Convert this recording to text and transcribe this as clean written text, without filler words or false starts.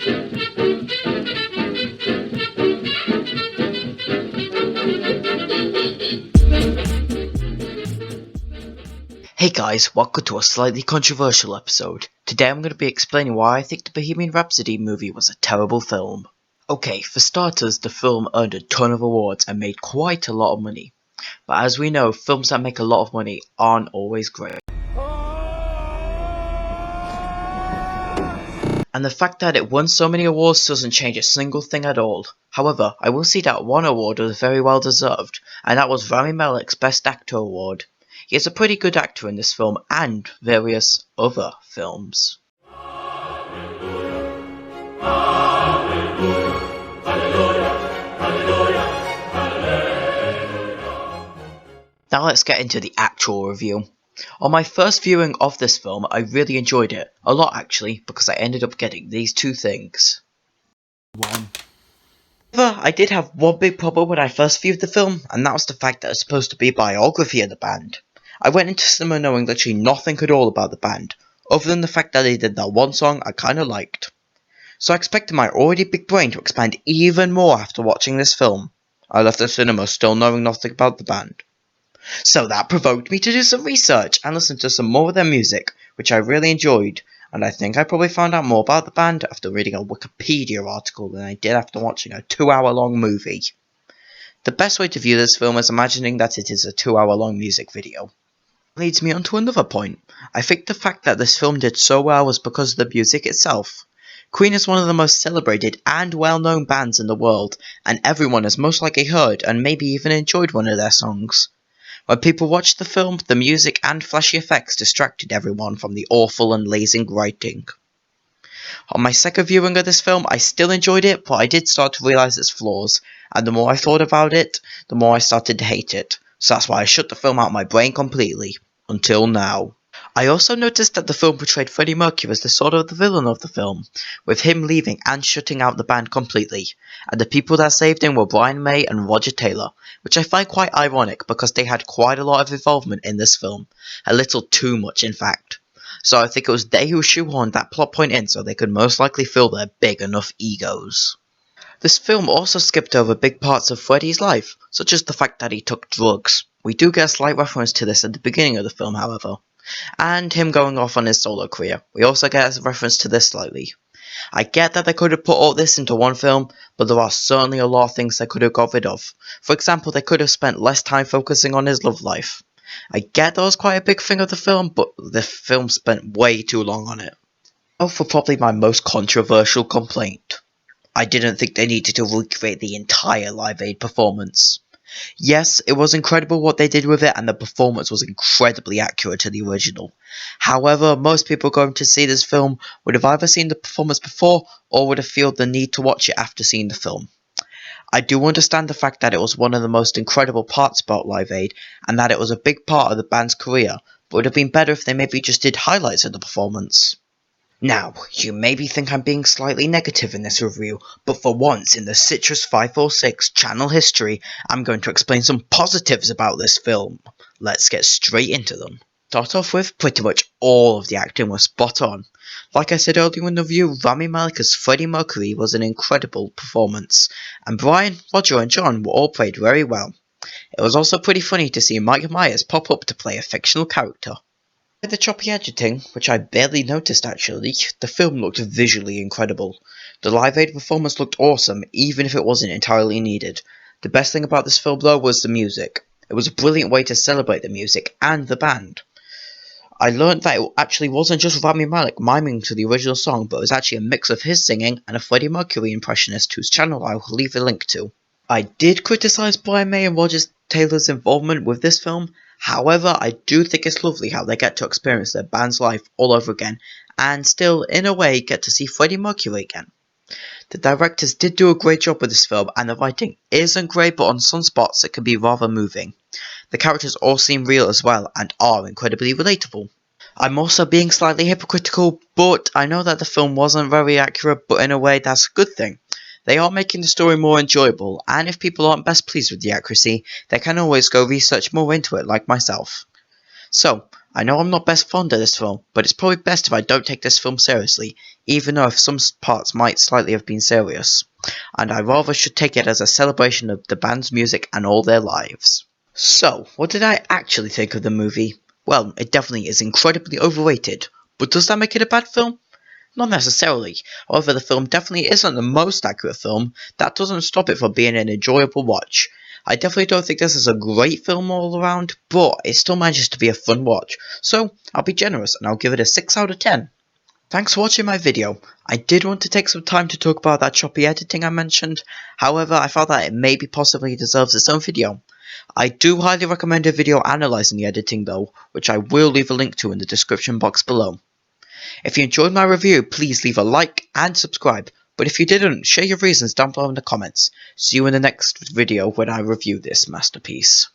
Hey guys, welcome to a slightly controversial episode. Today I'm going to be explaining why I think the Bohemian Rhapsody movie was a terrible film. Okay, for starters, the film earned a ton of awards and made quite a lot of money. But as we know, films that make a lot of money aren't always great. And the fact that it won so many awards doesn't change a single thing at all. However, I will say that one award was very well deserved, and that was Rami Malek's Best Actor award. He is a pretty good actor in this film and various other films. Now let's get into the actual review. On my first viewing of this film, I really enjoyed it. A lot actually, because I ended up getting these two things. However, I did have one big problem when I first viewed the film, and that was the fact that it's supposed to be a biography of the band. I went into cinema knowing literally nothing at all about the band, other than the fact that they did that one song I kinda liked. So I expected my already big brain to expand even more after watching this film. I left the cinema still knowing nothing about the band. So that provoked me to do some research and listen to some more of their music, which I really enjoyed, and I think I probably found out more about the band after reading a Wikipedia article than I did after watching a 2-hour-long movie. The best way to view this film is imagining that it is a 2-hour-long music video. Leads me on to another point. I think the fact that this film did so well was because of the music itself. Queen is one of the most celebrated and well-known bands in the world, and everyone has most likely heard and maybe even enjoyed one of their songs. When people watched the film, the music and flashy effects distracted everyone from the awful and lazy writing. On my second viewing of this film, I still enjoyed it, but I did start to realise its flaws, and the more I thought about it, the more I started to hate it, so that's why I shut the film out of my brain completely, until now. I also noticed that the film portrayed Freddie Mercury as the sort of the villain of the film, with him leaving and shutting out the band completely, and the people that saved him were Brian May and Roger Taylor, which I find quite ironic because they had quite a lot of involvement in this film, a little too much in fact. So I think it was they who shoehorned that plot point in so they could most likely fill their big enough egos. This film also skipped over big parts of Freddie's life, such as the fact that he took drugs. We do get a slight reference to this at the beginning of the film, however, and him going off on his solo career. We also get a reference to this slightly. I get that they could have put all this into one film, but there are certainly a lot of things they could have got rid of. For example, they could have spent less time focusing on his love life. I get that was quite a big thing of the film, but the film spent way too long on it. Now for probably my most controversial complaint. I didn't think they needed to recreate the entire Live Aid performance. Yes, it was incredible what they did with it, and the performance was incredibly accurate to the original. However, most people going to see this film would have either seen the performance before, or would have felt the need to watch it after seeing the film. I do understand the fact that it was one of the most incredible parts about Live Aid, and that it was a big part of the band's career, but it would have been better if they maybe just did highlights of the performance. Now, you maybe think I'm being slightly negative in this review, but for once in the Citrus 546 channel history, I'm going to explain some positives about this film. Let's get straight into them. Start off with, pretty much all of the acting was spot on. Like I said earlier in the review, Rami Malek as Freddie Mercury was an incredible performance, and Brian, Roger and John were all played very well. It was also pretty funny to see Mike Myers pop up to play a fictional character. With the choppy editing, which I barely noticed actually, the film looked visually incredible. The Live Aid performance looked awesome, even if it wasn't entirely needed. The best thing about this film though was the music. It was a brilliant way to celebrate the music and the band. I learned that it actually wasn't just Rami Malek miming to the original song, but it was actually a mix of his singing and a Freddie Mercury impressionist whose channel I will leave a link to. I did criticise Brian May and Roger Taylor's involvement with this film. However, I do think it's lovely how they get to experience their band's life all over again, and still, in a way, get to see Freddie Mercury again. The directors did do a great job with this film, and the writing isn't great, but on some spots it can be rather moving. The characters all seem real as well, and are incredibly relatable. I'm also being slightly hypocritical, but I know that the film wasn't very accurate, but in a way that's a good thing. They are making the story more enjoyable, and if people aren't best pleased with the accuracy, they can always go research more into it like myself. So, I know I'm not best fond of this film, but it's probably best if I don't take this film seriously, even though some parts might slightly have been serious, and I rather should take it as a celebration of the band's music and all their lives. So, what did I actually think of the movie? Well, it definitely is incredibly overrated, but does that make it a bad film? Not necessarily. However, the film definitely isn't the most accurate film. That doesn't stop it from being an enjoyable watch. I definitely don't think this is a great film all around, but it still manages to be a fun watch. So, I'll be generous and I'll give it a 6 out of 10. Thanks for watching my video. I did want to take some time to talk about that choppy editing I mentioned. However, I felt that it maybe possibly deserves its own video. I do highly recommend a video analysing the editing though, which I will leave a link to in the description box below. If you enjoyed my review, please leave a like and subscribe, but if you didn't, share your reasons down below in the comments. See you in the next video when I review this masterpiece.